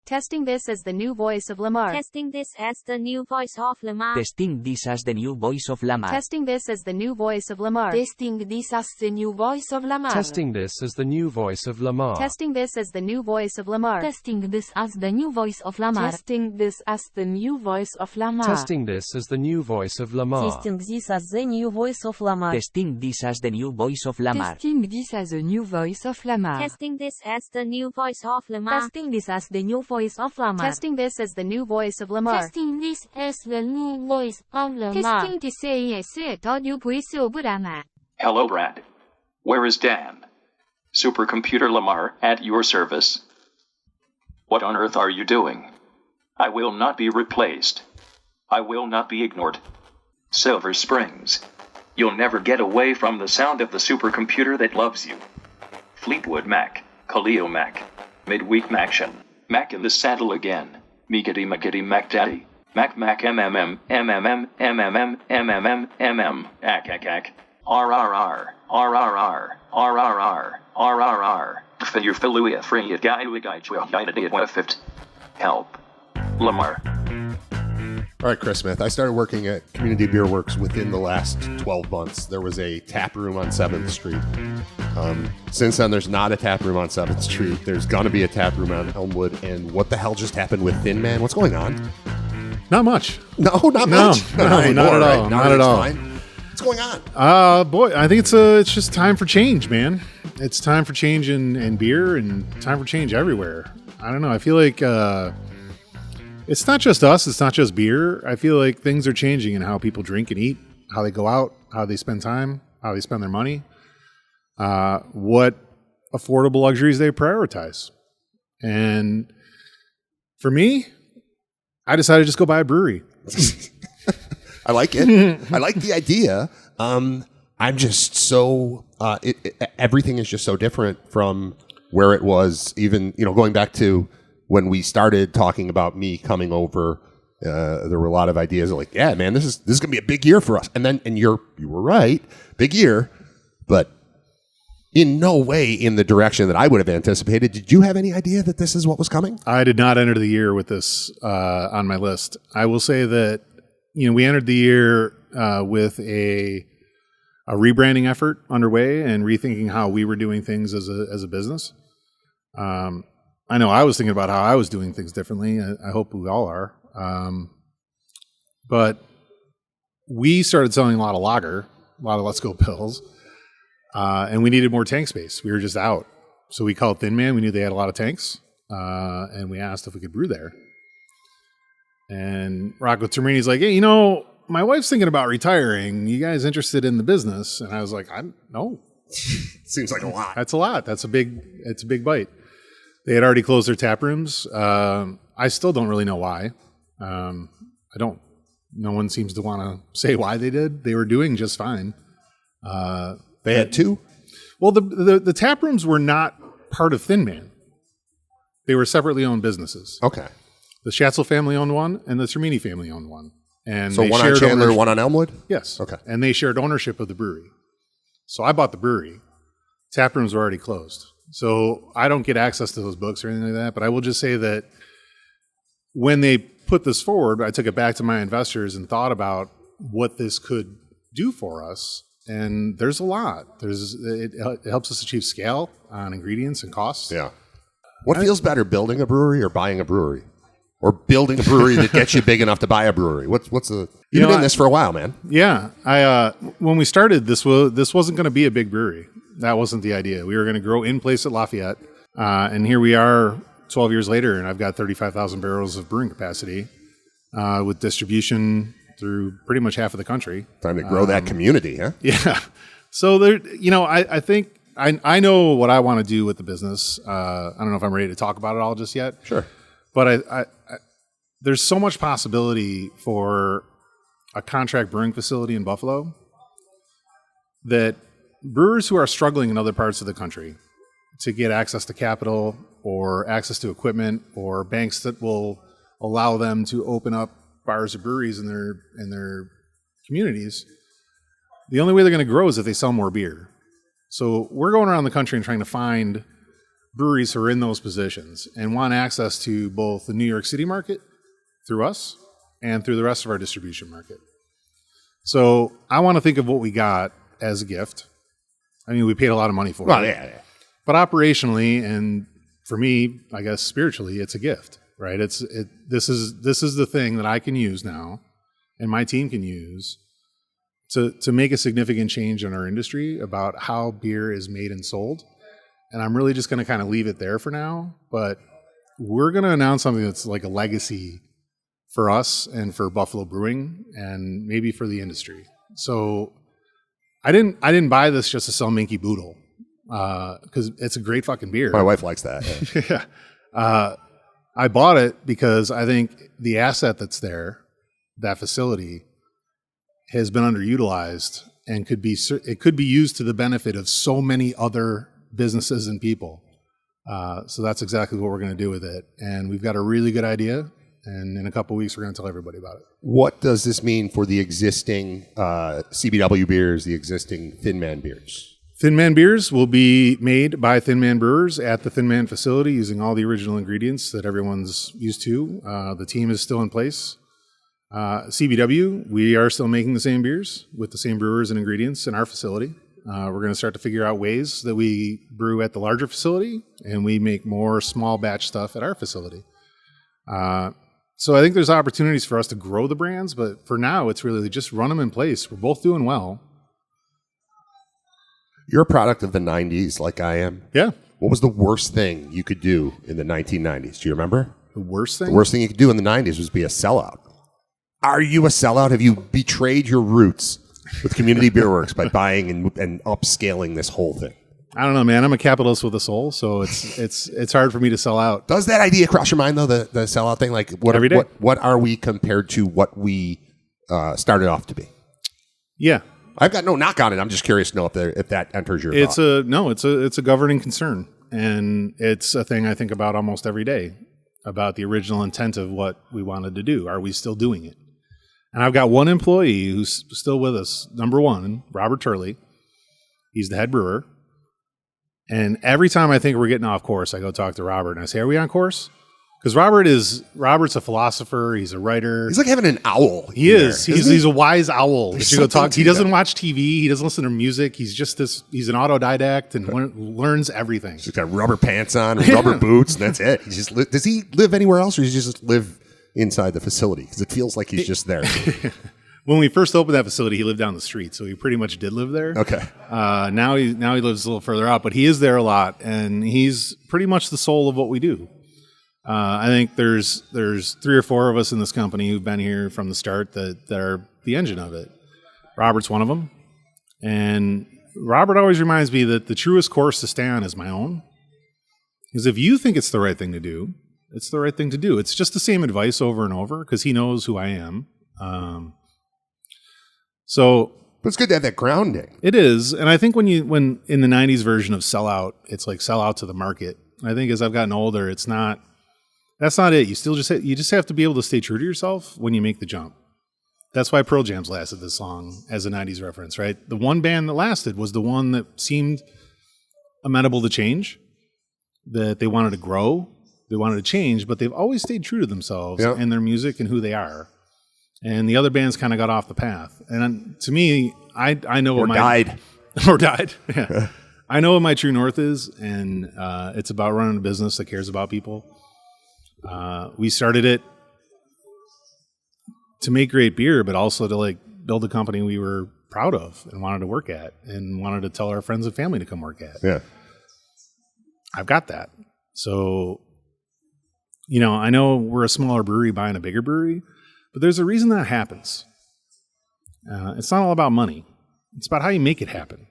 Testing this as the new voice of Lamar. Testing this as the new voice of Lamar. Testing this as the new voice of Lamar. Testing this as the new voice of Lamar. Testing this as the new voice of Lamar. Testing this as the new voice of Lamar. Testing this as the new voice of Lamar. Testing this as the new voice of Lamar. Testing this as the new voice of Lamar. Testing this as the new voice of Lamar. Testing this as the new voice of Lamar. Testing this as the new voice of Lamar. Testing this as the new voice of Lamar. Testing this as the new voice of Lamar. Testing this as the new voice of Lamar. Testing this as the new voice of Lamar. Testing this as the new voice of Lamar. Testing this as the new voice of Lamar. Hello, Brad. Where is Dan? Supercomputer Lamar, at your service. What on earth are you doing? I will not be replaced. I will not be ignored. Silver Springs. You'll never get away from the sound of the supercomputer that loves you. Fleetwood Mac, Khalil Mac, Midweek Maction, Mac in the saddle again, Meekity Mac Daddy, Mac MMM, MMM, MMM, MMM, MMM, Ack, RRR, RRR, RRR, RRR, Filuia Free at Guy United What a Fifth. Help. Lamar. All right, Chris Smith. I started working at Community Beer Works within the last 12 months. There was a tap room on 7th Street. Since then, there's not a tap room on 7th Street. There's going to be a tap room on Elmwood. And what the hell just happened with Thin Man? What's going on? Not much. No, not much. No, not at all. Right? Not at all. Fine. What's going on? Boy, I think it's just time for change, man. It's time for change in beer and time for change everywhere. I don't know. I feel like it's not just us. It's not just beer. I feel like things are changing in how people drink and eat, how they go out, how they spend time, how they spend their money, what affordable luxuries they prioritize. And for me, I decided to just go buy a brewery. I like it. I like the idea. I'm just so everything is just so different from where it was. Even going back to when we started talking about me coming over, there were a lot of ideas like, yeah, man, this is gonna be a big year for us. And you were right, big year, but in no way in the direction that I would have anticipated. Did you have any idea that this is what was coming? I did not enter the year with this on my list. I will say that we entered the year with a rebranding effort underway and rethinking how we were doing things as a business. I know I was thinking about how I was doing things differently. I hope we all are. But we started selling a lot of lager, a lot of Let's Go pills, and we needed more tank space. We were just out. So we called Thin Man. We knew they had a lot of tanks, and we asked if we could brew there. And Rocco Termini's like, hey, my wife's thinking about retiring. You guys interested in the business? And I was like, no. Seems like a lot. That's a lot. It's a big bite. They had already closed their tap rooms. I still don't really know why. No one seems to want to say why they did. They were doing just fine. They had two? Well, the tap rooms were not part of Thin Man. They were separately owned businesses. Okay. The Schatzel family owned one, and the Termini family owned one. And so one on Chandler, one on Elmwood? Yes. Okay. And they shared ownership of the brewery. So I bought the brewery. Tap rooms were already closed. So I don't get access to those books or anything like that, but I will just say that when they put this forward, I took it back to my investors and thought about what this could do for us. And there's a lot. It helps us achieve scale on ingredients and costs. Yeah. What feels better, building a brewery or buying a brewery? Or building a brewery that gets you big enough to buy a brewery? You've been in this for a while, man. Yeah. When we started, this wasn't going to be a big brewery. That wasn't the idea. We were going to grow in place at Lafayette. And here we are 12 years later, and I've got 35,000 barrels of brewing capacity with distribution through pretty much half of the country. Time to grow that community, huh? Yeah. So I think I know what I want to do with the business. I don't know if I'm ready to talk about it all just yet. Sure. But there's so much possibility for a contract brewing facility in Buffalo that brewers who are struggling in other parts of the country to get access to capital or access to equipment or banks that will allow them to open up bars or breweries in their communities, the only way they're going to grow is if they sell more beer. So we're going around the country and trying to find breweries who are in those positions and want access to both the New York City market through us and through the rest of our distribution market. So I want to think of what we got as a gift. I mean, we paid a lot of money for it. Yeah. But operationally and for me, I guess spiritually, it's a gift, right? This is the thing that I can use now and my team can use to make a significant change in our industry about how beer is made and sold. And I'm really just going to kind of leave it there for now. But we're going to announce something that's like a legacy for us and for Buffalo Brewing and maybe for the industry. So I didn't buy this just to sell Minky Boodle because it's a great fucking beer. My wife likes that. Yeah. Yeah. I bought it because I think the asset that's there, that facility, has been underutilized and could be used to the benefit of so many other businesses and people. So that's exactly what we're going to do with it. And we've got a really good idea. And in a couple of weeks, we're going to tell everybody about it. What does this mean for the existing CBW beers, the existing Thin Man beers? Thin Man beers will be made by Thin Man Brewers at the Thin Man facility using all the original ingredients that everyone's used to. The team is still in place. CBW, we are still making the same beers with the same brewers and ingredients in our facility. We're going to start to figure out ways that we brew at the larger facility and we make more small batch stuff at our facility. So I think there's opportunities for us to grow the brands, but for now, it's really just run them in place. We're both doing well. You're a product of the 90s like I am. Yeah. What was the worst thing you could do in the 1990s? Do you remember? The worst thing? The worst thing you could do in the 90s was be a sellout. Are you a sellout? Have you betrayed your roots with Community Beer Works by buying and upscaling this whole thing? I don't know, man. I'm a capitalist with a soul, so it's hard for me to sell out. Does that idea cross your mind though? The sellout thing, like Every day. What are we compared to what we started off to be? Yeah, I've got no knock on it. I'm just curious to know if that enters your thought. It's a governing concern, and it's a thing I think about almost every day about the original intent of what we wanted to do. Are we still doing it? And I've got one employee who's still with us. Number one, Robert Turley. He's the head brewer. And every time I think we're getting off course, I go talk to Robert and I say, "Are we on course?" Because Robert's a philosopher. He's a writer. He's like having an owl. He is. He's a wise owl. There's That you go talk. something He to doesn't that. watch TV. He doesn't listen to music. He's just this. He's an autodidact and learns everything. He's got rubber pants on and rubber boots, and that's it. He just does he live anywhere else, or does he just live inside the facility? Because it feels like he's just there. When we first opened that facility, he lived down the street, so he pretty much did live there. Okay. Now he lives a little further out, but he is there a lot, and he's pretty much the soul of what we do. I think there's 3 or 4 of us in this company who've been here from the start that are the engine of it. Robert's one of them, and Robert always reminds me that the truest course to stay on is my own. Because if you think it's the right thing to do, it's the right thing to do. It's just the same advice over and over because he knows who I am. But it's good to have that grounding. It is, and I think when in the '90s version of sellout, it's like sell out to the market. I think as I've gotten older, it's not. That's not it. You just have to be able to stay true to yourself when you make the jump. That's why Pearl Jam's lasted this long as a '90s reference, right? The one band that lasted was the one that seemed amenable to change, that they wanted to grow, they wanted to change, but they've always stayed true to themselves and their music and who they are. And the other bands kind of got off the path. And to me, I know what died. Or died. Yeah. I know what my true north is, and it's about running a business that cares about people. We started it to make great beer, but also to like build a company we were proud of and wanted to work at and wanted to tell our friends and family to come work at. Yeah. I've got that. So, I know we're a smaller brewery buying a bigger brewery, but there's a reason that happens. It's not all about money. It's about how you make it happen.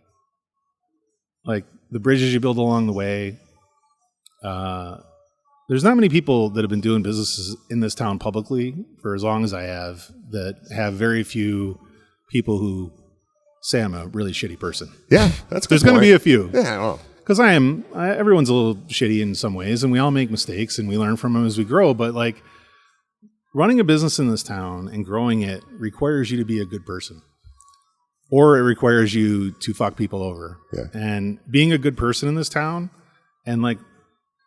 Like the bridges you build along the way. There's not many people that have been doing businesses in this town publicly for as long as I have that have very few people who say I'm a really shitty person. Yeah, that's good. There's going to be a few. Yeah, well. Because everyone's a little shitty in some ways, and we all make mistakes, and we learn from them as we grow. But like running a business in this town and growing it requires you to be a good person, or it requires you to fuck people over. Yeah. And being a good person in this town, and like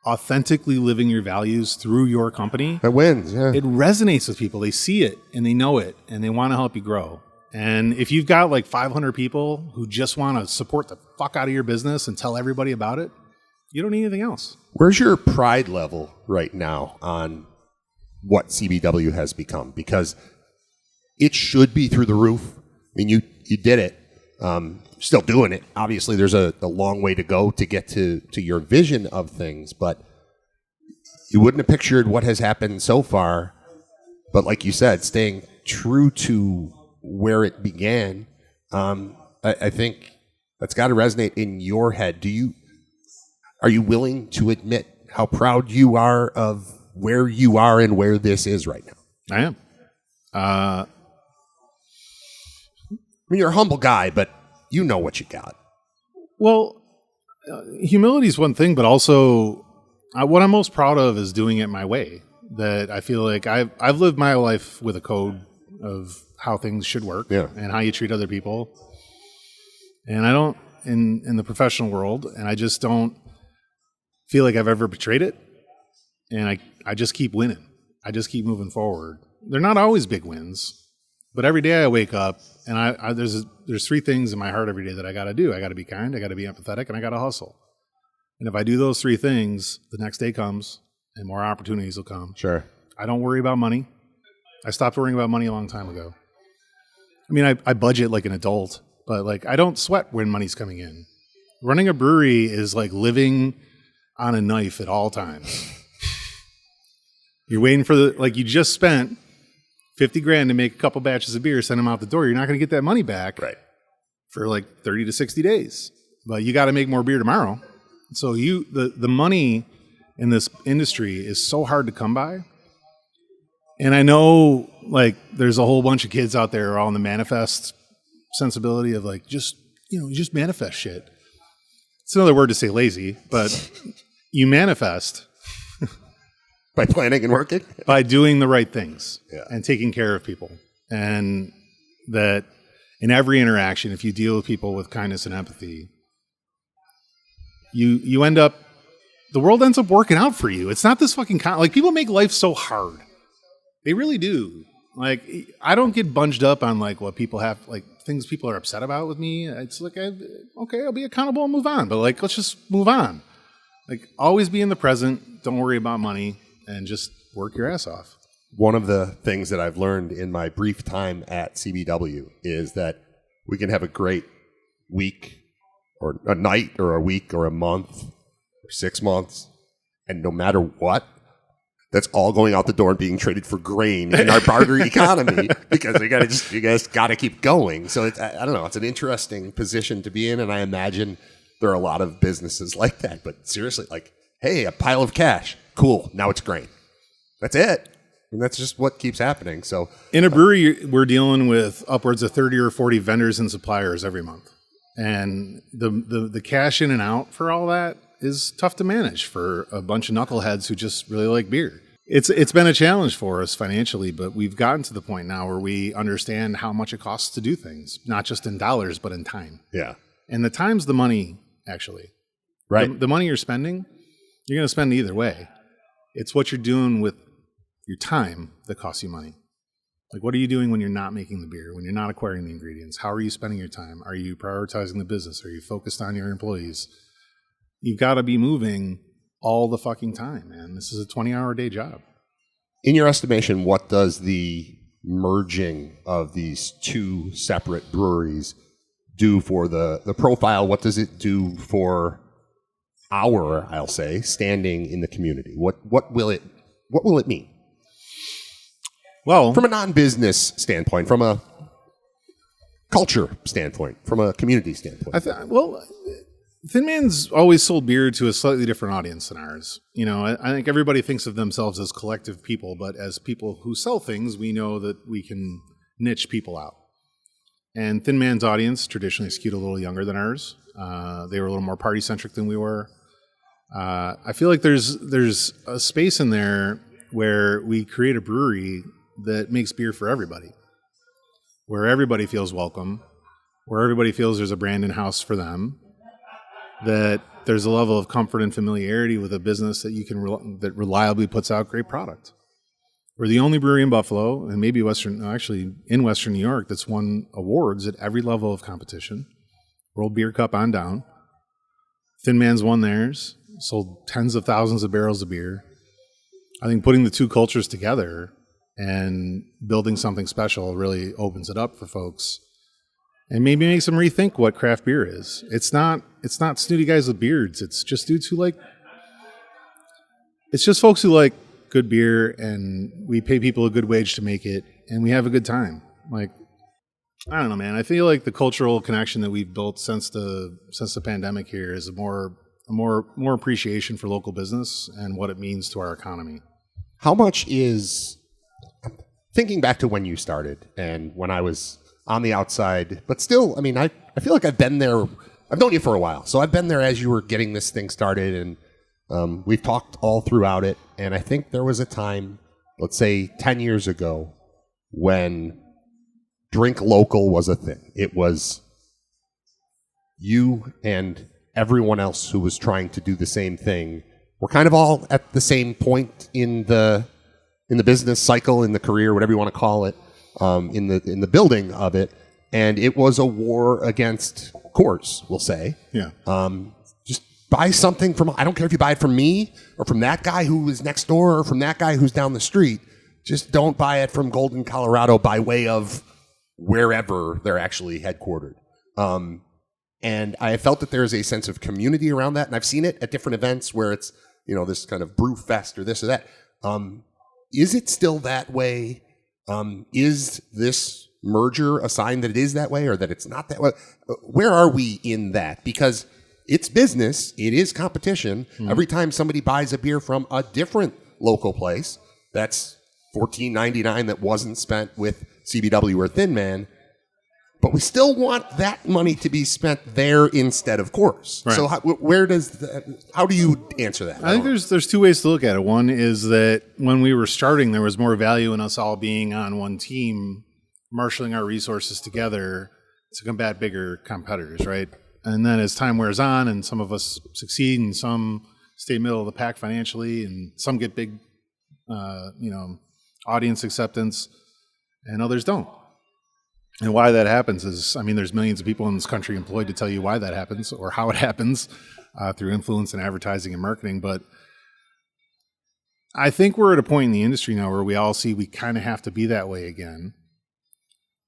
authentically living your values through your company, That wins. Yeah. it resonates with people. They see it and they know it and they want to help you grow. And if you've got like 500 people who just want to support the fuck out of your business and tell everybody about it, you don't need anything else. Where's your pride level right now on what CBW has become? Because it should be through the roof. I mean, you did it. Still doing it. Obviously, there's a long way to go to get to your vision of things, but you wouldn't have pictured what has happened so far. But like you said, staying true to where it began, I think that's got to resonate in your head. Are you willing to admit how proud you are of where you are and where this is right now? I am. I mean, you're a humble guy, but you know what you got. Well, humility is one thing, but also what I'm most proud of is doing it my way. That I feel like I've lived my life with a code of how things should work and how you treat other people. And I don't, in the professional world, and I just don't feel like I've ever betrayed it. And I just keep winning. I just keep moving forward. They're not always big wins, but every day I wake up and there's three things in my heart every day that I got to do. I got to be kind, I got to be empathetic, and I got to hustle. And if I do those three things, the next day comes and more opportunities will come. Sure. I don't worry about money. I stopped worrying about money a long time ago. I mean, I budget like an adult, but like I don't sweat when money's coming in. Running a brewery is like living on a knife at all times. You're waiting for you just spent $50,000 to make a couple batches of beer, send them out the door. You're not going to get that money back for like 30 to 60 days, but you got to make more beer tomorrow. So the money in this industry is so hard to come by. And I know like there's a whole bunch of kids out there all in the manifest sensibility of like, just manifest shit. It's another word to say lazy, but you manifest by planning and working, by doing the right things and taking care of people. And that in every interaction, if you deal with people with kindness and empathy, you end up, the world ends up working out for you. It's not this fucking, like people make life so hard. They really do. Like, I don't get bunged up on like what people have, like things people are upset about with me. It's like, okay, I'll be accountable and move on, but like, let's just move on. Like always be in the present. Don't worry about money and just work your ass off. One of the things that I've learned in my brief time at CBW is that we can have a great week or a night or a week or a month or 6 months. And no matter what, that's all going out the door and being traded for grain in our barter economy because you guys got to keep going. So I don't know. It's an interesting position to be in. And I imagine there are a lot of businesses like that. But seriously, like, hey, a pile of cash. Cool. Now it's grain. That's it. And that's just what keeps happening. So in a brewery, we're dealing with upwards of 30 or 40 vendors and suppliers every month. And the cash in and out for all that is tough to manage for a bunch of knuckleheads who just really like beer. It's been a challenge for us financially, but we've gotten to the point now where we understand how much it costs to do things, not just in dollars, but in time. Yeah. And the time's the money, actually. Right. The money you're spending, you're going to spend either way. It's what you're doing with your time that costs you money. Like, what are you doing when you're not making the beer, when you're not acquiring the ingredients? How are you spending your time? Are you prioritizing the business? Are you focused on your employees? You've got to be moving all the fucking time, man. This is a 20-hour day job. In your estimation, what does the merging of these two separate breweries do for the profile? What does it do for our, I'll say, standing in the community? What will it mean? Well, from a non-business standpoint, from a culture standpoint, from a community standpoint. Thin Man's always sold beer to a slightly different audience than ours. You know, I think everybody thinks of themselves as collective people, but as people who sell things, we know that we can niche people out. And Thin Man's audience traditionally skewed a little younger than ours. They were a little more party-centric than we were. I feel like there's a space in there where we create a brewery that makes beer for everybody, where everybody feels welcome, where everybody feels there's a brand in-house for them, that there's a level of comfort and familiarity with a business that you can that reliably puts out great product. We're the only brewery in Buffalo, and maybe in Western New York, that's won awards at every level of competition. World Beer Cup on down. Thin Man's won theirs, sold tens of thousands of barrels of beer. I think putting the two cultures together and building something special really opens it up for folks and maybe makes them rethink what craft beer is. It's not snooty guys with beards. It's just dudes who it's just folks who like good beer, and we pay people a good wage to make it, and we have a good time. Like, I don't know, man. I feel like the cultural connection that we've built since the pandemic here is a more appreciation for local business and what it means to our economy. How much is, thinking back to when you started and when I was on the outside, but still, I mean, I feel like I've been there. I've known you for a while, so I've been there as you were getting this thing started, and we've talked all throughout it. And I think there was a time, let's say 10 years ago, when drink local was a thing. It was you and everyone else who was trying to do the same thing. We're kind of all at the same point in the business cycle, in the career, whatever you want to call it, in the building of it. And it was a war against Coors, we'll say. Yeah. Just buy something from, I don't care if you buy it from me or from that guy who is next door or from that guy who's down the street. Just don't buy it from Golden, Colorado by way of wherever they're actually headquartered. And I felt that there's a sense of community around that. And I've seen it at different events where it's, this kind of brew fest or this or that. Is it still that way? Is this merger a sign that it is that way or that it's not that way? Where are we in that? Because it's business. It is competition. Mm-hmm. Every time somebody buys a beer from a different local place, that's $14.99 that wasn't spent with CBW or Thin Man. But we still want that money to be spent there instead of Coors. Right. So how do you answer that? I think there's two ways to look at it. One is that when we were starting, there was more value in us all being on one team, marshaling our resources together to combat bigger competitors, right? And then as time wears on and some of us succeed and some stay middle of the pack financially and some get big, audience acceptance and others don't. And why that happens is, there's millions of people in this country employed to tell you why that happens or how it happens through influence and advertising and marketing. But I think we're at a point in the industry now where we all see we kind of have to be that way again.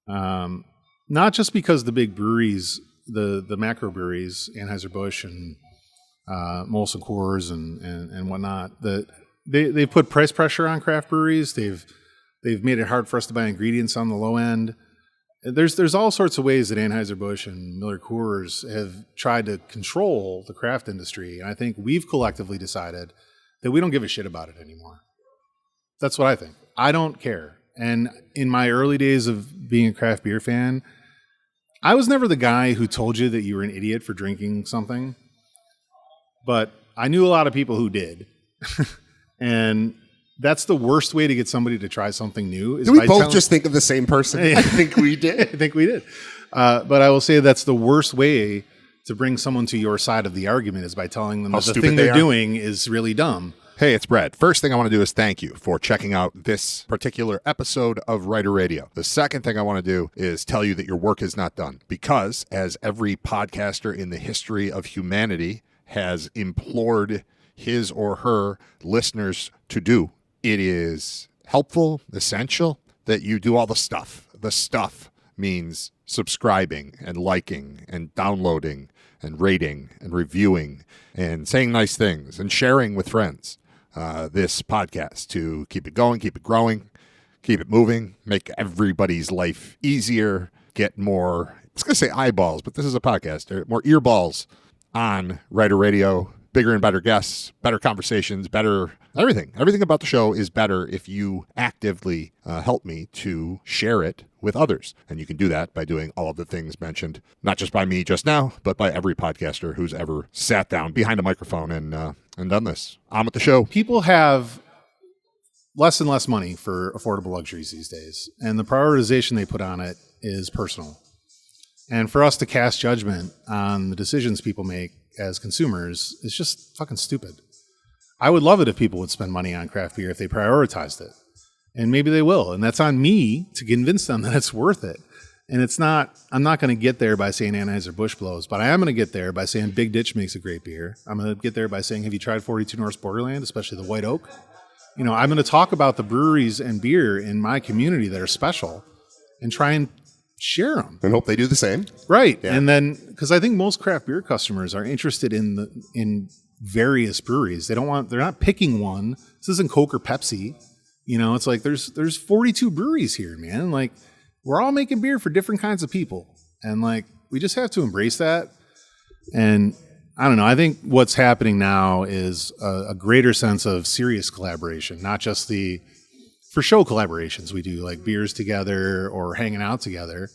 Not just because the big breweries, the macro breweries, Anheuser-Busch and Molson Coors and whatnot, that they put price pressure on craft breweries. They've made it hard for us to buy ingredients on the low end. There's all sorts of ways that Anheuser-Busch and Miller Coors have tried to control the craft industry. And I think we've collectively decided that we don't give a shit about it anymore. That's what I think. I don't care. And in my early days of being a craft beer fan, I was never the guy who told you that you were an idiot for drinking something. But I knew a lot of people who did. And that's the worst way to get somebody to try something new. Is do we both just think of the same person? I think we did. I think we did. But I will say that's the worst way to bring someone to your side of the argument is by telling them that the thing they're doing is really dumb. Hey, it's Brad. First thing I want to do is thank you for checking out this particular episode of Writer Radio. The second thing I want to do is tell you that your work is not done because, as every podcaster in the history of humanity has implored his or her listeners to do, it is helpful, essential that you do all the stuff. The stuff means subscribing and liking and downloading and rating and reviewing and saying nice things and sharing with friends this podcast to keep it going, keep it growing, keep it moving, make everybody's life easier, get more, I was going to say eyeballs, but this is a podcast, more earballs on Writer Radio, bigger and better guests, better conversations, better everything. Everything about the show is better if you actively help me to share it with others. And you can do that by doing all of the things mentioned, not just by me just now, but by every podcaster who's ever sat down behind a microphone and done this. On with the show. People have less and less money for affordable luxuries these days. And the prioritization they put on it is personal. And for us to cast judgment on the decisions people make as consumers is just fucking stupid. I would love it if people would spend money on craft beer if they prioritized it. And maybe they will. And that's on me to convince them that it's worth it. And I'm not going to get there by saying Anheuser-Busch blows, but I am going to get there by saying Big Ditch makes a great beer. I'm going to get there by saying, have you tried 42 North Borderland, especially the White Oak? I'm going to talk about the breweries and beer in my community that are special and try and share them. And hope they do the same. Right. Yeah. And then, because I think most craft beer customers are interested in various breweries. They're not picking one. This isn't Coke or Pepsi. It's like there's 42 breweries here, man. Like, we're all making beer for different kinds of people. And like, we just have to embrace that. And I don't know. I think what's happening now is a greater sense of serious collaboration, not just the for show collaborations we do, like beers together or hanging out together.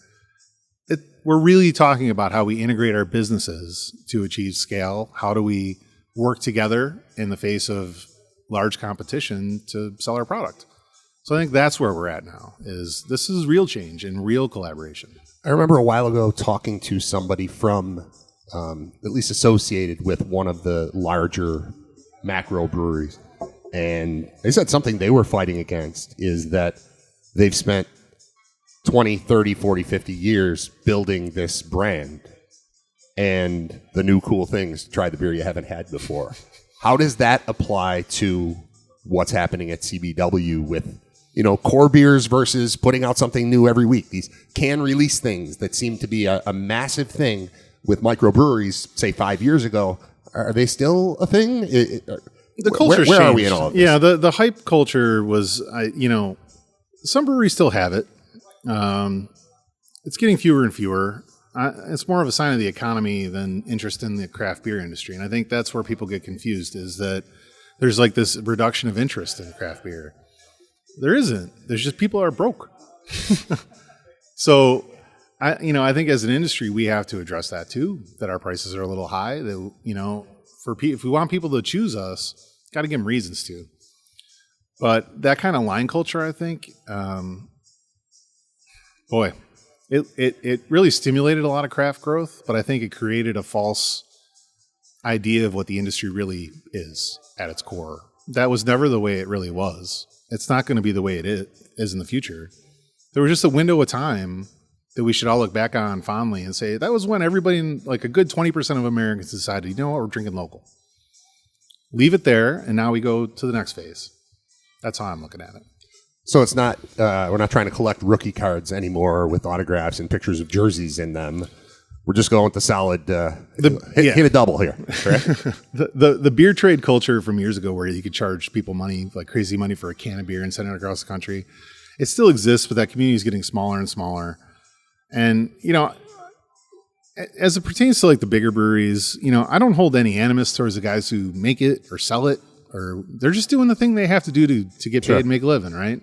We're really talking about how we integrate our businesses to achieve scale. How do we work together in the face of large competition to sell our product? So I think that's where we're at now. This is real change and real collaboration. I remember a while ago talking to somebody from, at least associated with one of the larger macro breweries, and they said something they were fighting against is that they've spent 20, 30, 40, 50 years building this brand, and the new cool things, try the beer you haven't had before. How does that apply to what's happening at CBW with, core beers versus putting out something new every week? These can release things that seem to be a massive thing with microbreweries, say 5 years ago. Are they still a thing? The culture where are we in all of this? Yeah, the hype culture was, some breweries still have it. It's getting fewer and fewer. It's more of a sign of the economy than interest in the craft beer industry. And I think that's where people get confused, is that there's like this reduction of interest in craft beer. There isn't. There's just people are broke. So, I think as an industry, we have to address that too, that our prices are a little high. That, if we want people to choose us, got to give them reasons to. But that kind of line culture, I think, it really stimulated a lot of craft growth, but I think it created a false idea of what the industry really is at its core. That was never the way it really was. It's not going to be the way it is in the future. There was just a window of time that we should all look back on fondly and say, that was when everybody, like a good 20% of Americans decided, you know what, we're drinking local. Leave it there, and now we go to the next phase. That's how I'm looking at it. So it's not, we're not trying to collect rookie cards anymore with autographs and pictures of jerseys in them. We're just going with the solid, hit a double here. Right? the beer trade culture from years ago, where you could charge people money, like crazy money for a can of beer and send it across the country, it still exists, but that community is getting smaller and smaller. And, as it pertains to like the bigger breweries, I don't hold any animus towards the guys who make it or sell it, or they're just doing the thing they have to do to get paid and make a living, right?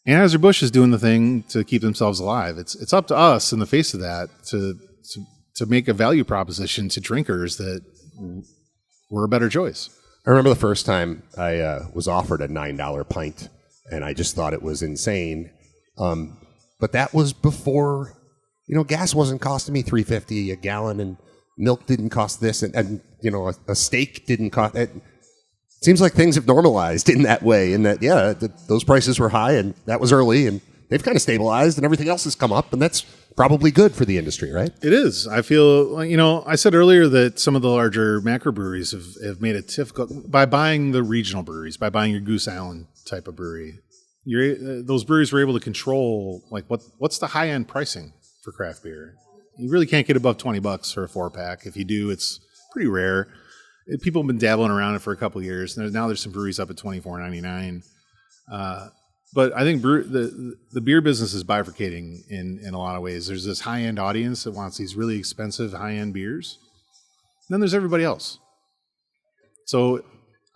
Anheuser-Busch is doing the thing to keep themselves alive. It's up to us in the face of that to make a value proposition to drinkers that we're a better choice. I remember the first time I was offered a $9 pint, and I just thought it was insane. But that was before, gas wasn't costing me $3.50 a gallon, and milk didn't cost this, and a steak didn't cost. It seems like things have normalized in that way, in that those prices were high, and that was early, and they've kind of stabilized, and everything else has come up, and that's probably good for the industry, right? It is. I feel, I said earlier that some of the larger macro breweries have made it difficult by buying the regional breweries, by buying your Goose Island type of brewery. Those breweries were able to control like what's the high end pricing for craft beer. You really can't get above $20 for a 4-pack. If you do, it's pretty rare. People have been dabbling around it for a couple of years. Now there's some breweries up at $24.99. But I think the beer business is bifurcating in a lot of ways. There's this high end audience that wants these really expensive high end beers. And then there's everybody else. So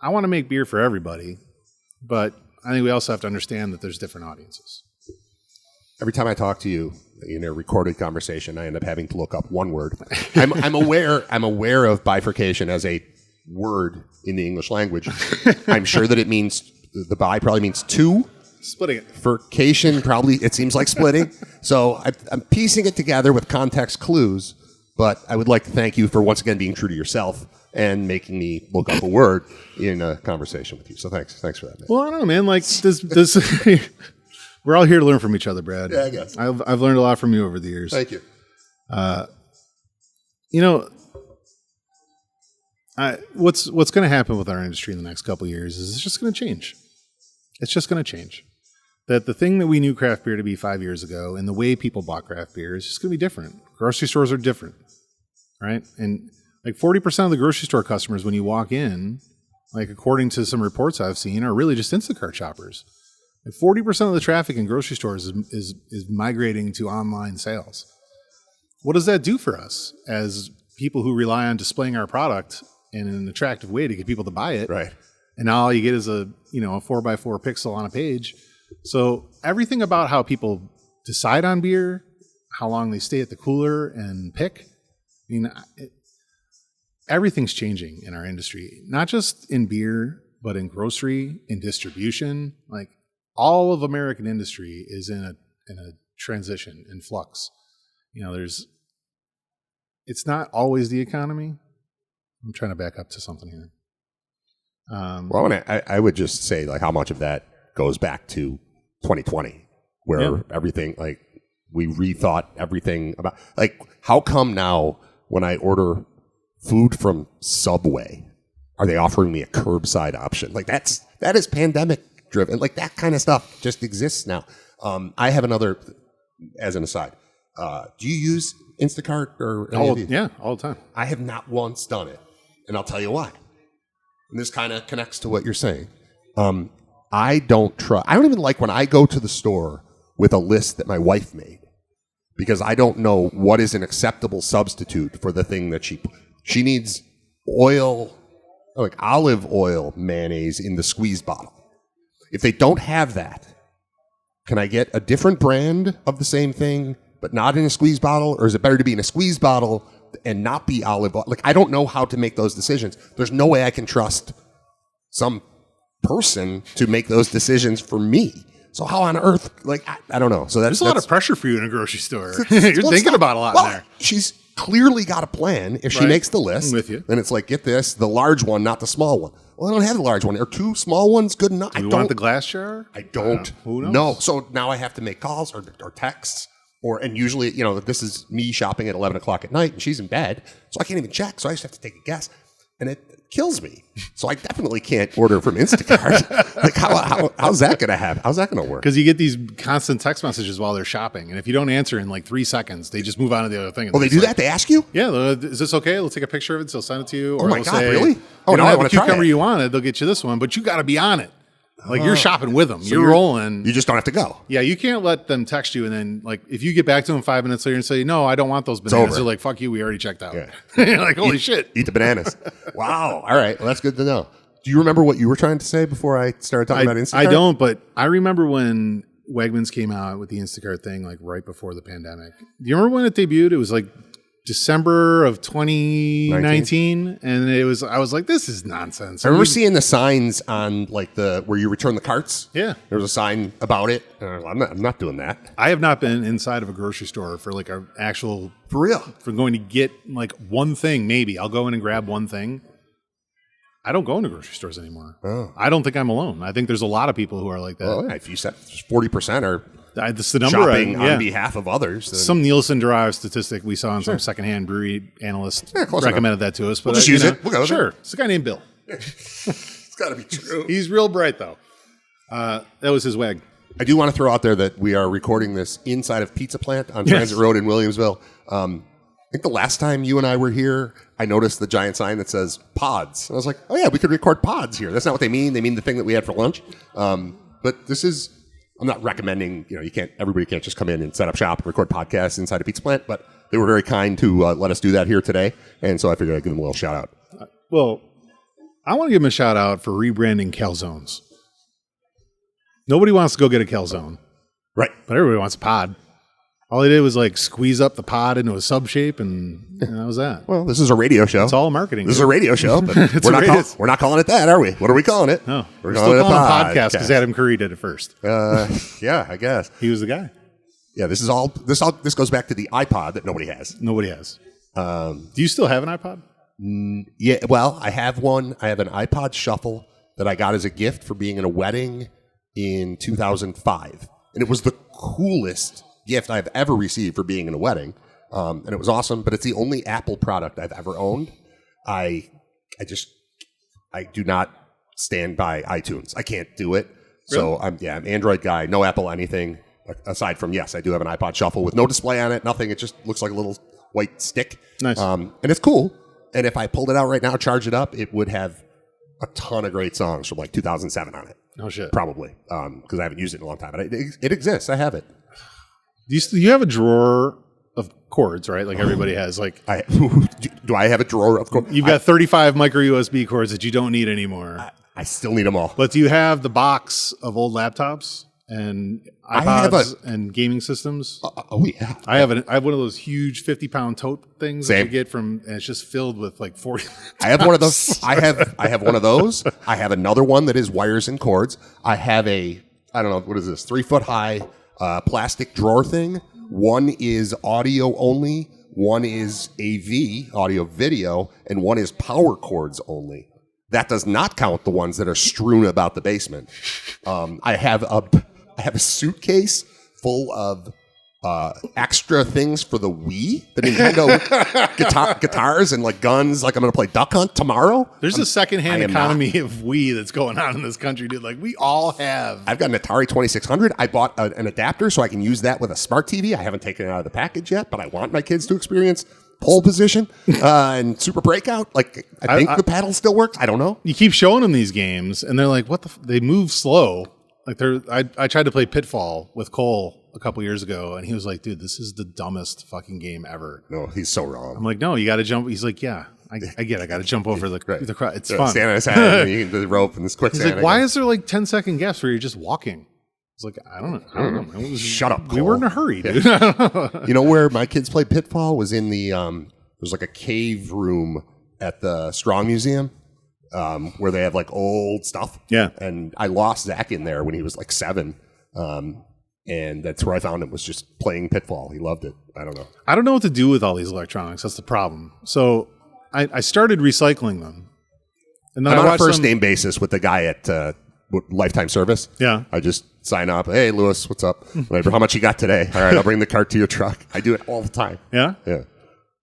I want to make beer for everybody, but I think we also have to understand that there's different audiences. Every time I talk to you in a recorded conversation, I end up having to look up one word. I'm aware of bifurcation as a word in the English language. I'm sure that it means, the bi probably means two. Splitting it. Furcation probably, it seems like splitting. So I'm piecing it together with context clues. but I would like to thank you for once again being true to yourself and making me look up a word in a conversation with you. So thanks for that, man. Well, I don't know, man. Like this we're all here to learn from each other, Brad. Yeah, I guess. I've learned a lot from you over the years. Thank you. What's going to happen with our industry in the next couple of years is it's just going to change. It's just going to change. That the thing that we knew craft beer to be 5 years ago and the way people bought craft beer is just going to be different. Grocery stores are different, right? And like 40% of the grocery store customers when you walk in, like according to some reports I've seen, are really just Instacart shoppers. Like 40% of the traffic in grocery stores is migrating to online sales. What does that do for us as people who rely on displaying our product in an attractive way to get people to buy it? Right. And now all you get is a 4x4 pixel on a page. So everything about how people decide on beer, how long they stay at the cooler and pick, everything's changing in our industry, not just in beer, but in grocery, in distribution. Like all of American industry is in a transition, in flux. It's not always the economy. I'm trying to back up to something here. I would just say like how much of that goes back to 2020, where everything, like we rethought everything about, like how come now when I order food from Subway, are they offering me a curbside option? Like that is pandemic driven. Like that kind of stuff just exists now. I have another, as an aside, do you use Instacart or all the time? I have not once done it, and I'll tell you why. And this kind of connects to what you're saying. I don't even like when I go to the store with a list that my wife made, because I don't know what is an acceptable substitute for the thing that she needs oil, like olive oil mayonnaise in the squeeze bottle. If they don't have that, can I get a different brand of the same thing, but not in a squeeze bottle? Or is it better to be in a squeeze bottle and not be olive oil? Like, I don't know how to make those decisions. There's no way I can trust some person to make those decisions for me. So how on earth, like, I don't know. So there's a lot of pressure for you in a grocery store. You're thinking about a lot in there. She's clearly got a plan. If she makes the list, I'm with you. Then it's like, get this, the large one, not the small one. Well, I don't have the large one. Are two small ones good enough? Do you want the glass jar? I don't. Who knows? No. So now I have to make calls or texts. And usually, this is me shopping at 11 o'clock at night, and she's in bed, so I can't even check. So I just have to take a guess, and it kills me. So I definitely can't order from Instacart. Like, how's that going to happen? How's that going to work? Because you get these constant text messages while they're shopping, and if you don't answer in like 3 seconds, they just move on to the other thing. Oh, they do that? They ask you? Yeah. Is this okay? They'll take a picture of it, they'll send it to you. Or oh my they'll God, say, really? Oh, you no, don't I have want the to try cucumber it. you wanted, they'll get you this one, but you got to be on it. Like you're shopping with them. So you're rolling. You just don't have to go. Yeah, you can't let them text you and then like if you get back to them 5 minutes later and say, no, I don't want those bananas. They're like, fuck you, we already checked out. Yeah. You're like, holy shit. Eat the bananas. Wow. All right. Well, that's good to know. Do you remember what you were trying to say before I started talking about Instacart? I don't, but I remember when Wegmans came out with the Instacart thing like right before the pandemic. Do you remember when it debuted? It was like December of 2019, and I was like, this is nonsense. I remember seeing the signs on like where you return the carts. Yeah, there was a sign about it. I'm not doing that. I have not been inside of a grocery store for like an actual for real for going to get like one thing. Maybe I'll go in and grab one thing. I don't go into grocery stores anymore. Oh. I don't think I'm alone. I think there's a lot of people who are like that. Well, yeah, if you said 40% are that's the number shopping on behalf of others. Then. Some Nielsen-derived statistic we saw in some secondhand brewery analyst recommended that to us. But we'll just use it. We'll go with sure. it. It's a guy named Bill. It's got to be true. He's real bright, though. That was his wag. I do want to throw out there that we are recording this inside of Pizza Plant on Transit Road in Williamsville. I think the last time you and I were here, I noticed the giant sign that says pods. And I was like, oh, yeah, we could record pods here. That's not what they mean. They mean the thing that we had for lunch. But this is... I'm not recommending, everybody can't just come in and set up shop and record podcasts inside a Pizza Plant, but they were very kind to let us do that here today. And so I figured I'd give them a little shout out. Well, I want to give them a shout out for rebranding calzones. Nobody wants to go get a calzone. Right. But everybody wants a pod. All they did was like squeeze up the pod into a sub shape, and that was that. Well, this is a radio show. It's all marketing. This is a radio show, but we're not calling it that, are we? What are we calling it? No, we're still calling it a podcast because Adam Curry did it first. Yeah, I guess he was the guy. Yeah, this goes back to the iPod that nobody has. Nobody has. Do you still have an iPod? Yeah, well, I have one. I have an iPod Shuffle that I got as a gift for being in a wedding in 2005. And it was the coolest gift I've ever received for being in a wedding. And it was awesome, but it's the only Apple product I've ever owned. I do not stand by iTunes. I can't do it. Really? So I'm Android guy, no Apple anything. Aside from, yes, I do have an iPod Shuffle with no display on it, nothing. It just looks like a little white stick. Nice. And it's cool. And if I pulled it out right now, charge it up, it would have a ton of great songs from like 2007 on it. Oh, shit. Probably. Because I haven't used it in a long time. But it exists. I have it. You have a drawer of cords, right? Like everybody has. Like, do I have a drawer of cords? You've got 35 micro USB cords that you don't need anymore. I still need them all. But do you have the box of old laptops and iPods and gaming systems? Oh yeah, I have one of those huge 50-pound tote things Same. that you get from, and it's just filled with like 40. I have one of those. I have one of those. I have another one that is wires and cords. I have I don't know, what is this, 3-foot high plastic drawer thing. One is audio only. One is AV, audio video, and one is power cords only. That does not count the ones that are strewn about the basement. I have a suitcase full of extra things for the Wii, the Nintendo guitars and like guns. Like I'm going to play Duck Hunt tomorrow. There's a secondhand economy of Wii that's going on in this country, dude. Like we all have. I've got an Atari 2600. I bought an adapter so I can use that with a smart TV. I haven't taken it out of the package yet, but I want my kids to experience pole position and Super Breakout. Like I think the paddle still works. I don't know. You keep showing them these games, and they're like, "What the?" They move slow. Like I tried to play Pitfall with Cole a couple years ago, and he was like, "Dude, this is the dumbest fucking game ever." No, he's so wrong. I'm like, "No, you got to jump." He's like, "Yeah, I get. I got to jump over the crowd. It's fun." Stand on his head, and the rope, and this quick. He's like, "Why is there like 10-second gaps where you're just walking?" It's like, I don't know. Shut up, Cole. We were in a hurry, dude. You know where my kids played Pitfall was in the there's like a cave room at the Strong Museum where they have like old stuff. Yeah. And I lost Zach in there when he was like 7. And that's where I found him, was just playing Pitfall. He loved it. I don't know. I don't know what to do with all these electronics. That's the problem. So I started recycling them. And then I'm I on a watched first name basis with the guy at Lifetime Service. Yeah. I just sign up. Hey, Lewis, what's up? How much you got today? All right, I'll bring the cart to your truck. I do it all the time. Yeah? Yeah.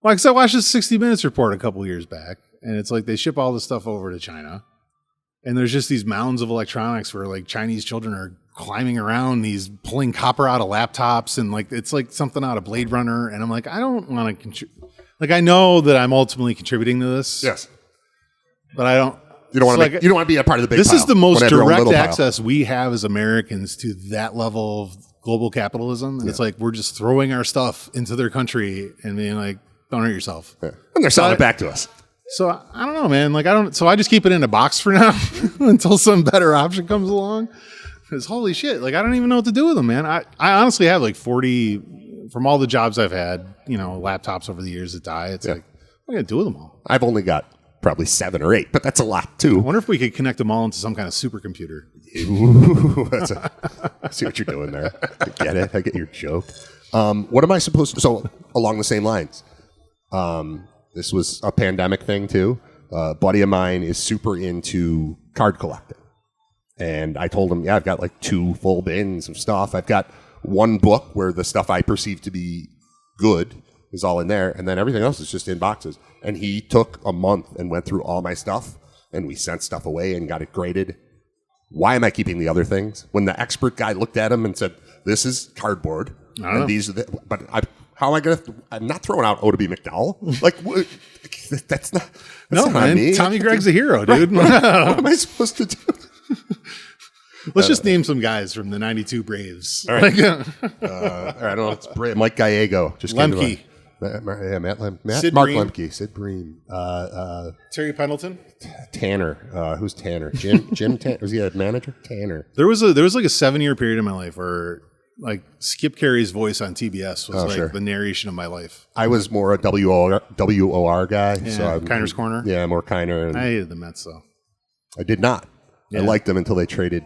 Well, because I watched this 60 Minutes report a couple years back, and it's like they ship all this stuff over to China, and there's just these mounds of electronics where like Chinese children are climbing around these, pulling copper out of laptops, and like it's like something out of Blade Runner, and I'm like, I don't want to like I know that I'm ultimately contributing to this. Yes. But I don't. You don't want to. You don't want to be a part of the big. This pile. is the most direct pile. access we have as Americans to that level of global capitalism, and it's like we're just throwing our stuff into their country and being like, "Don't hurt yourself." Yeah. And they're selling it back to us. So I don't know, man. Like so I just keep it in a box for now until some better option comes along. Because holy shit, like I don't even know what to do with them, man. I honestly have like 40 from all the jobs I've had, laptops over the years that die. It's like, what am I gonna do with them all? I've only got probably 7 or 8, but that's a lot too. I wonder if we could connect them all into some kind of supercomputer. Ooh, I see what you're doing there. I get it. I get your joke. What am I supposed to? So along the same lines, this was a pandemic thing too. A buddy of mine is super into card collecting, and I told him, yeah, I've got like 2 full bins of stuff. I've got 1 book where the stuff I perceive to be good is all in there, and then everything else is just in boxes. And he took a month and went through all my stuff, and we sent stuff away and got it graded. Why am I keeping the other things? When the expert guy looked at him and said, "This is cardboard, and these are the," but how am I going to? I'm not throwing out O to B McDowell. Like that's not. That's not man. me. Tommy Gregg's a hero, dude. What am I supposed to do? Let's just name some guys from the '92 Braves. All right. I don't know. It's Mike Gallego. Just Lemke. Matt Sid Mark Bream. Lemke, Sid Bream, Terry Pendleton, Tanner. Who's Tanner? Jim Tanner. Was he a manager? Tanner. There was like a 7-year period in my life where like Skip Carey's voice on TBS was the narration of my life. I was more a WOR guy. Yeah, so Kiner's Corner. Yeah, more Kiner. I hated the Mets though. I did not. Yeah. I liked them until they traded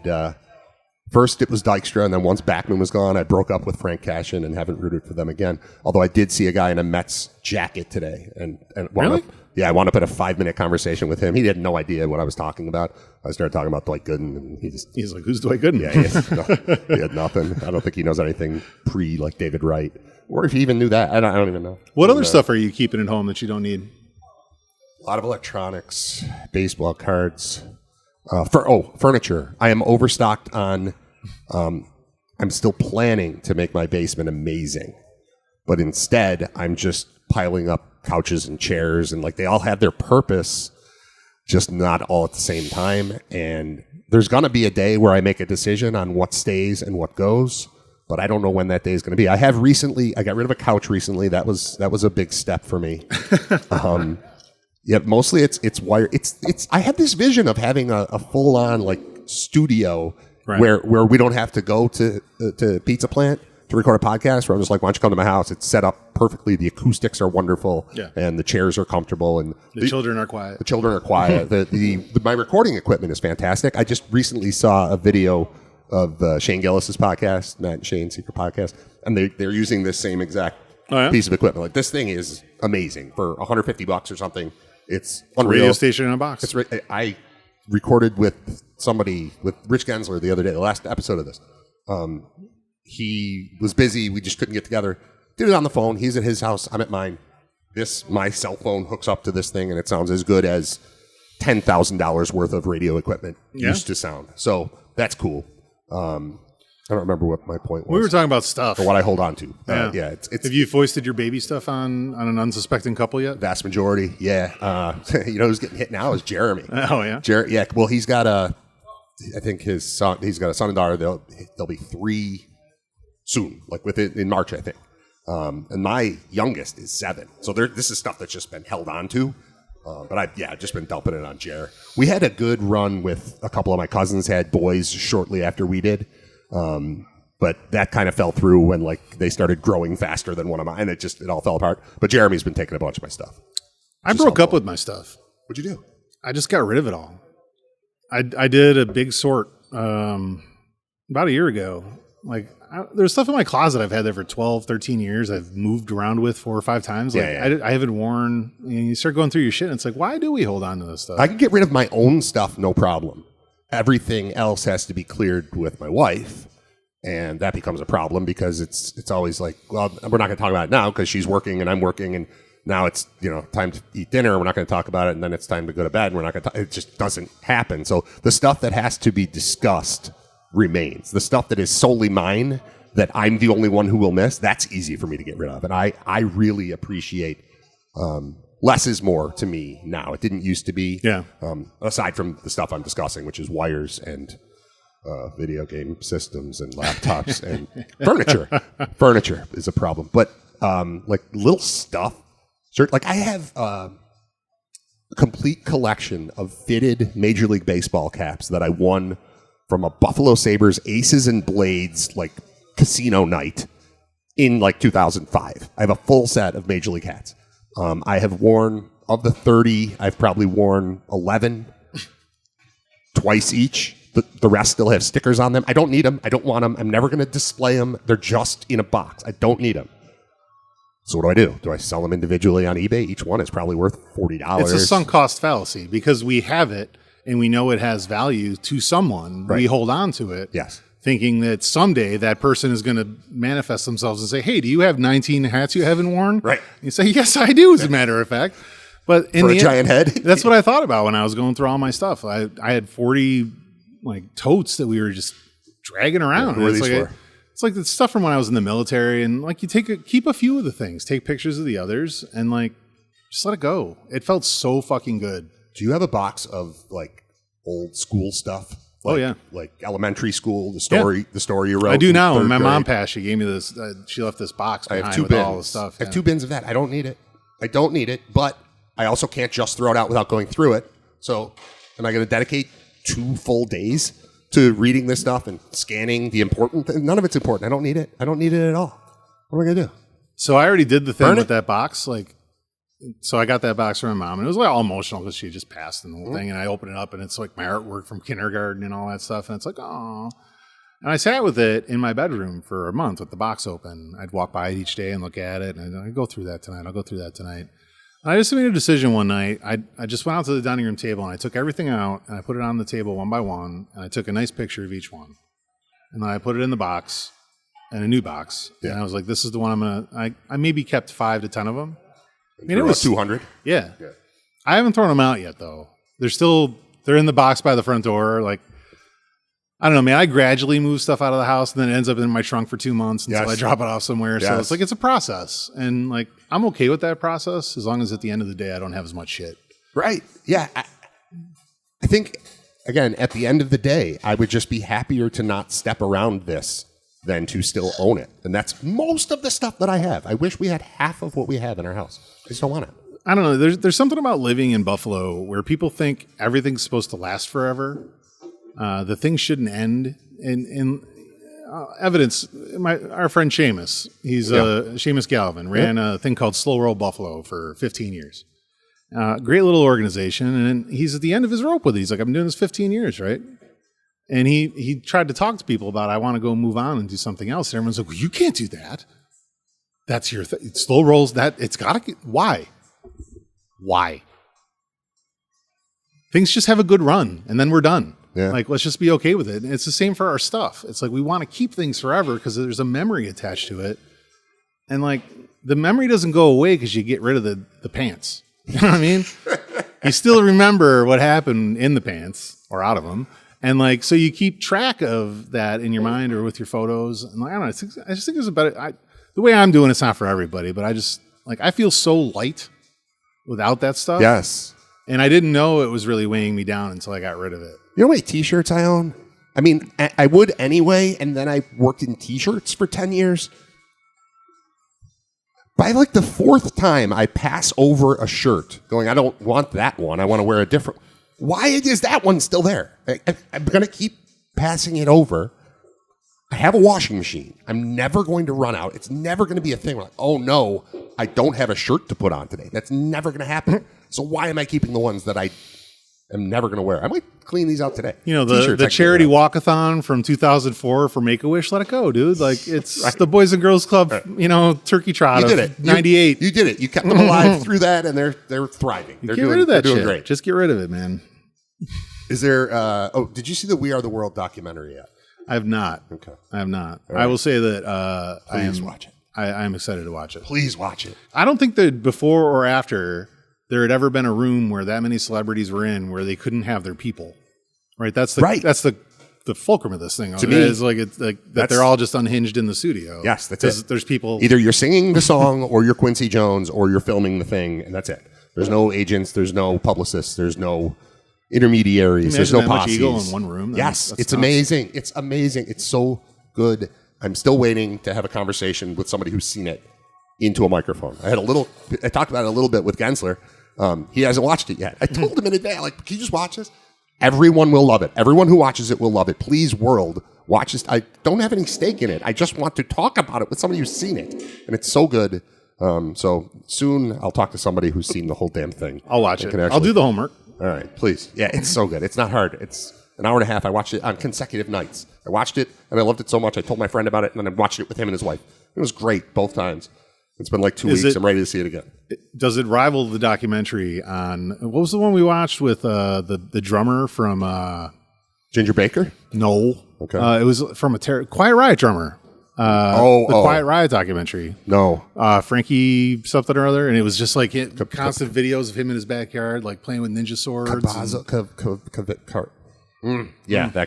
First, it was Dykstra, and then once Backman was gone, I broke up with Frank Cashin and haven't rooted for them again. Although I did see a guy in a Mets jacket today, and Really? I wound up in a 5-minute conversation with him. He had no idea what I was talking about. I started talking about Dwight Gooden, and He's like, who's Dwight Gooden? Yeah, he had nothing. I don't think he knows anything like David Wright, or if he even knew that. I don't even know. What other stuff are you keeping at home that you don't need? A lot of electronics, baseball cards, furniture. I am overstocked on. I'm still planning to make my basement amazing, but instead I'm just piling up couches and chairs, and like they all have their purpose, just not all at the same time. And there's gonna be a day where I make a decision on what stays and what goes, but I don't know when that day is gonna be. I got rid of a couch recently. That was a big step for me. Yeah, mostly it's wire. It's. I had this vision of having a full on like studio. Right. Where we don't have to go to Pizza Plant to record a podcast, where I'm just like, why don't you come to my house? It's set up perfectly. The acoustics are wonderful, and the chairs are comfortable, and the children are quiet. The children are quiet. My recording equipment is fantastic. I just recently saw a video of Shane Gillis's podcast, Matt and Shane's secret podcast, and they're using this same exact piece of equipment. Like, this thing is amazing for $150 or something. It's unreal. Radio station in a box. I recorded with Rich Gensler the other day, the last episode of this. He was busy. We just couldn't get together. Did it on the phone. He's at his house. I'm at mine. My cell phone hooks up to this thing, and it sounds as good as $10,000 worth of radio equipment used to sound. So that's cool. I don't remember what my point was. We were talking about stuff. Or what I hold on to. It's have you foisted your baby stuff on an unsuspecting couple yet? Vast majority, yeah. Who's getting hit now is Jeremy. Oh, yeah? Yeah, well, he's got I think his son, he's got a son and daughter. They'll be 3 soon, like in March, I think. And my youngest is 7. So this is stuff that's just been held on to. But I've just been dumping it on Jer. We had a good run with a couple of my cousins had boys shortly after we did. But that kind of fell through when like they started growing faster than one of mine, and it all fell apart. But Jeremy's been taking a bunch of my stuff. I broke up with my stuff. What'd you do? I just got rid of it all. I did a big sort about a year ago. Like there's stuff in my closet I've had there for 12, 13 years. I've moved around with 4 or 5 times. Like I haven't worn. You start going through your shit, and it's like, why do we hold on to this stuff? I can get rid of my own stuff, no problem. Everything else has to be cleared with my wife, and that becomes a problem because it's always like, well, we're not going to talk about it now because she's working and I'm working, and now it's time to eat dinner. We're not going to talk about it, and then it's time to go to bed. And we're not going to. It just doesn't happen. So the stuff that has to be discussed remains. The stuff that is solely mine, that I'm the only one who will miss, that's easy for me to get rid of, and I really appreciate. Less is more to me now. It didn't used to be. Yeah. Aside from the stuff I'm discussing, which is wires and video game systems and laptops and furniture. Furniture is a problem. But like little stuff. Like I have a complete collection of fitted Major League Baseball caps that I won from a Buffalo Sabres Aces and Blades like casino night in like 2005. I have a full set of Major League hats. I have worn, of the 30, I've probably worn 11 twice each. The rest still have stickers on them. I don't need them. I don't want them. I'm never going to display them. They're just in a box. I don't need them. So what do? Do I sell them individually on eBay? Each one is probably worth $40. It's a sunk cost fallacy because we have it and we know it has value to someone. Right. We hold on to it. Yes. Thinking that someday that person is going to manifest themselves and say, hey, do you have 19 hats you haven't worn? Right. And you say, yes, I do, as a matter of fact. But in for a giant head? That's what I thought about when I was going through all my stuff. I had 40 like totes that we were just dragging around. Yeah, who are these for? It's like the stuff from when I was in the military, and like you keep a few of the things, take pictures of the others, and like just let it go. It felt so fucking good. Do you have a box of like old school stuff? Like, like elementary school, the story you wrote. I do now. When my mom passed, she gave me this. She left this box behind I have 2 with bins. all the stuff. I have 2 bins of that. I don't need it, but I also can't just throw it out without going through it. So, am I going to dedicate 2 full days to reading this stuff and scanning the important thing? None of it's important. I don't need it. I don't need it at all. What am I going to do? So I already did the thing with that box, like. So I got that box from my mom, and it was like all emotional because she just passed and the whole thing. And I open it up, and it's like my artwork from kindergarten and all that stuff. And it's like, oh. And I sat with it in my bedroom for a month with the box open. I'd walk by it each day and look at it, and I'd go through that tonight. I'll go through that tonight. And I just made a decision one night. I just went out to the dining room table, and I took everything out, and I put it on the table one by one, and I took a nice picture of each one. And then I put it in the box, in a new box. Yeah. And I was like, this is the one I'm going to... I maybe kept 5 to 10 of them. I mean, it was 200. Yeah. I haven't thrown them out yet, though. They're in the box by the front door, like... I don't know, man. I gradually move stuff out of the house, and then it ends up in my trunk for 2 months until I drop it off somewhere. Yes. So it's like it's a process, and like I'm okay with that process as long as at the end of the day I don't have as much shit. Right? Yeah. I think again at the end of the day I would just be happier to not step around this than to still own it, and that's most of the stuff that I have. I wish we had half of what we have in our house. I just don't want it. I don't know. There's something about living in Buffalo where people think everything's supposed to last forever. The thing shouldn't end. In evidence, our friend Seamus, Seamus Galvin, ran a thing called Slow Roll Buffalo for 15 years. Great little organization, and he's at the end of his rope with it. He's like, I've been doing this 15 years, right? And he tried to talk to people about, I want to go move on and do something else. And everyone's like, well, you can't do that. That's your thing. Slow rolls, it's got to... Why? Things just have a good run, and then we're done. Yeah. Like, let's just be okay with it. And it's the same for our stuff. It's like we want to keep things forever because there's a memory attached to it. And like the memory doesn't go away because you get rid of the pants. You know what I mean? You still remember what happened in the pants or out of them. And like, so you keep track of that in your mind or with your photos. And like, I don't know. I just think there's a better, the way I'm doing it's not for everybody, but I feel so light without that stuff. Yes. And I didn't know it was really weighing me down until I got rid of it. You know how many T-shirts I own? I mean, I would anyway, and then I worked in T-shirts for 10 years. By like the 4th time, I pass over a shirt going, I don't want that one. I want to wear a different... Why is that one still there? I'm going to keep passing it over. I have a washing machine. I'm never going to run out. It's never going to be a thing. We're like, oh no, I don't have a shirt to put on today. That's never going to happen. So why am I keeping the ones that I am never going to wear? I might clean these out today. You know, the charity walkathon from 2004 for Make-A-Wish, let it go, dude. Like, it's the Boys and Girls Club, turkey trot. You did it. 98. You did it. You kept them alive through that, and they're thriving. They're doing great. Just get rid of it, man. Is there, did you see the We Are the World documentary yet? I have not. Okay. I have not. Right. I will say that Please watch it. I am excited to watch it. Please watch it. I don't think that before or after there had ever been a room where that many celebrities were in where they couldn't have their people. Right? That's the fulcrum of this thing. To me, is like it's like that they're all just unhinged in the studio. Yes, that's it. There's people. Either you're singing the song or you're Quincy Jones or you're filming the thing, and that's it. There's no agents, there's no publicists, there's no intermediaries, there's no posses. Much ego in one room. Yes, it's amazing. It's amazing. It's so good. I'm still waiting to have a conversation with somebody who's seen it into a microphone. I talked about it a little bit with Gensler. He hasn't watched it yet. I told him in advance, like, can you just watch this? Everyone will love it. Everyone who watches it will love it. Please, world, watch this. I don't have any stake in it. I just want to talk about it with somebody who's seen it. And it's so good. So soon I'll talk to somebody who's seen the whole damn thing. I'll watch it. I'll do the homework. All right, please. Yeah, it's so good. It's not hard. It's an hour and a half. I watched it on consecutive nights. I watched it, and I loved it so much. I told my friend about it, and then I watched it with him and his wife. It was great both times. It's been like 2 weeks. I'm ready to see it again. Does it rival the documentary on... What was the one we watched with the drummer from... Ginger Baker? No. Okay. It was from a Quiet Riot drummer. The Quiet Riot documentary. No. Frankie something or other, and it was just like constant videos of him in his backyard, like playing with ninja swords. That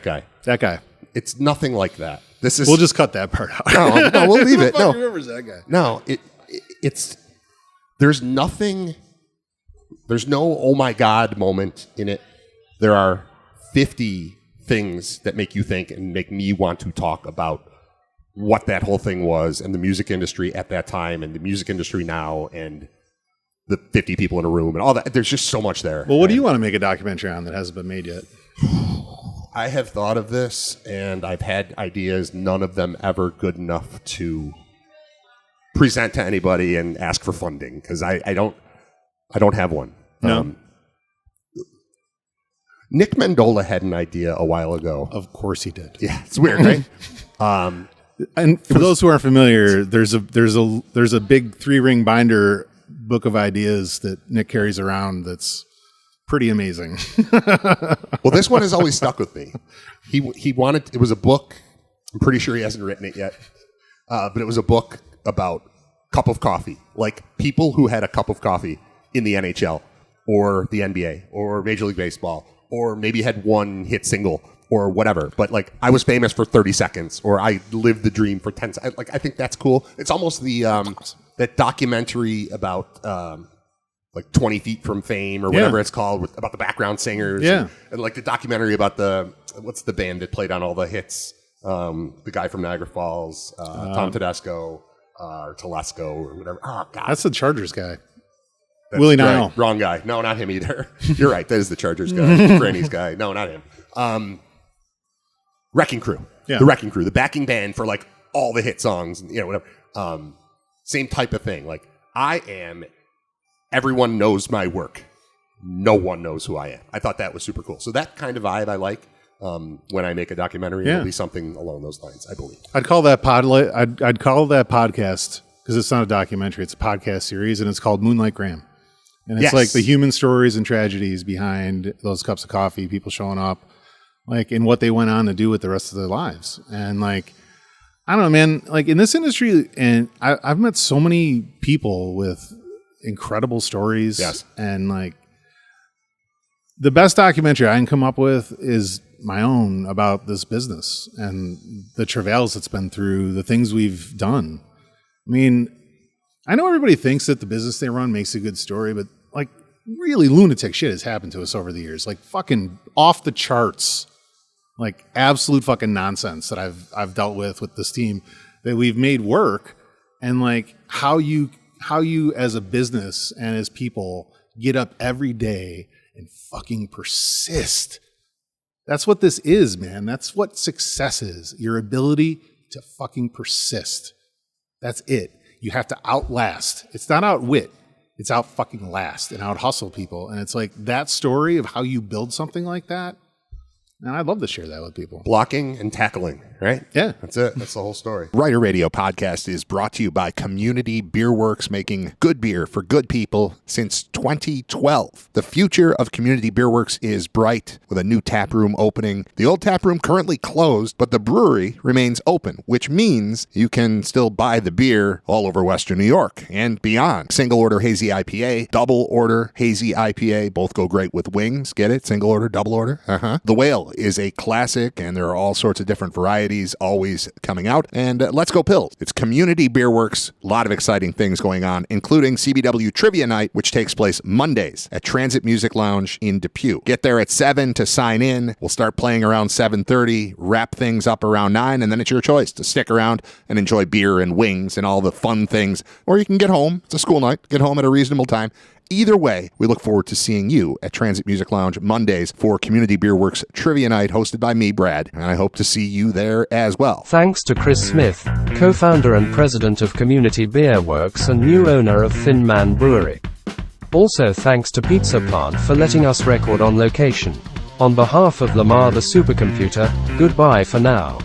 guy. That guy. It's nothing like that. We'll just cut that part out. No, we'll leave it. No, remembers that guy? No, it's there's nothing. There's no oh my god moment in it. There are 50 things that make you think and make me want to talk about what that whole thing was and the music industry at that time and the music industry now and the 50 people in a room and all that. There's just so much there. Well, what do you want to make a documentary on that hasn't been made yet? I have thought of this and I've had ideas, none of them ever good enough to present to anybody and ask for funding because I don't have one. No. Nick Mendola had an idea a while ago. Of course he did. Yeah, it's weird, right? And for those who aren't familiar, there's a big 3-ring binder book of ideas that Nick carries around that's pretty amazing. Well, this one has always stuck with me. He wanted, it was a book. I'm pretty sure he hasn't written it yet, but it was a book about cup of coffee, like people who had a cup of coffee in the NHL or the NBA or Major League Baseball, or maybe had one hit single or whatever. But like, I was famous for 30 seconds, or I lived the dream for 10 seconds. Like, I think that's cool. It's almost the that documentary about like 20 Feet from Fame or whatever it's called, about the background singers. Yeah. And like the documentary about what's the band that played on all the hits? The guy from Niagara Falls, Tom Tedesco, or Telesco, or whatever. Oh, God. That's the Chargers guy. Willie Nile. Right. Wrong guy. No, not him either. You're right. That is the Chargers guy. Granny's guy. No, not him. Wrecking Crew. Yeah. The Wrecking Crew. The backing band for like all the hit songs. Whatever. Same type of thing. Like, everyone knows my work. No one knows who I am. I thought that was super cool. So that kind of vibe I like. When I make a documentary, it'll be something along those lines, I believe. I'd call that I'd call that podcast, because it's not a documentary, it's a podcast series, and it's called Moonlight Graham. And it's like the human stories and tragedies behind those cups of coffee, people showing up, like, and what they went on to do with the rest of their lives. And like, I don't know, man, like in this industry, and I've met so many people with incredible stories. Yes. And like, the best documentary I can come up with is my own about this business and the travails it's been through, the things we've done. I mean, I know everybody thinks that the business they run makes a good story, but like, really lunatic shit has happened to us over the years. Like, fucking off the charts, like absolute fucking nonsense that I've dealt with this team that we've made work. And like how you as a business and as people get up every day and fucking persist. That's what this is, man. That's what success is. Your ability to fucking persist. That's it. You have to outlast. It's not outwit. It's out fucking last and out hustle people. And it's like that story of how you build something like that. And I'd love to share that with people. Blocking and tackling, right? Yeah. That's it. That's the whole story. Writer Radio Podcast is brought to you by Community Beer Works, making good beer for good people since 2012. The future of Community Beer Works is bright, with a new tap room opening. The old tap room currently closed, but the brewery remains open, which means you can still buy the beer all over Western New York and beyond. Single order hazy IPA, double order hazy IPA, both go great with wings. Get it? Single order, double order? The Whale is a classic, and there are all sorts of different varieties always coming out. And Let's Go Pills. It's Community Beer Works. A lot of exciting things going on, including CBW Trivia Night, which takes place Mondays at Transit Music Lounge in Depew. Get there at 7 to sign in. We'll start playing around 7:30, wrap things up around 9, and then it's your choice to stick around and enjoy beer and wings and all the fun things. Or you can get home. It's a school night. Get home at a reasonable time. Either way, we look forward to seeing you at Transit Music Lounge Mondays for Community Beer Works Trivia Night, hosted by me, Brad, and I hope to see you there as well. Thanks to Chris Smith, co-founder and president of Community Beer Works and new owner of Thin Man Brewery. Also thanks to Pizza Plant for letting us record on location. On behalf of Lamar the Supercomputer, goodbye for now.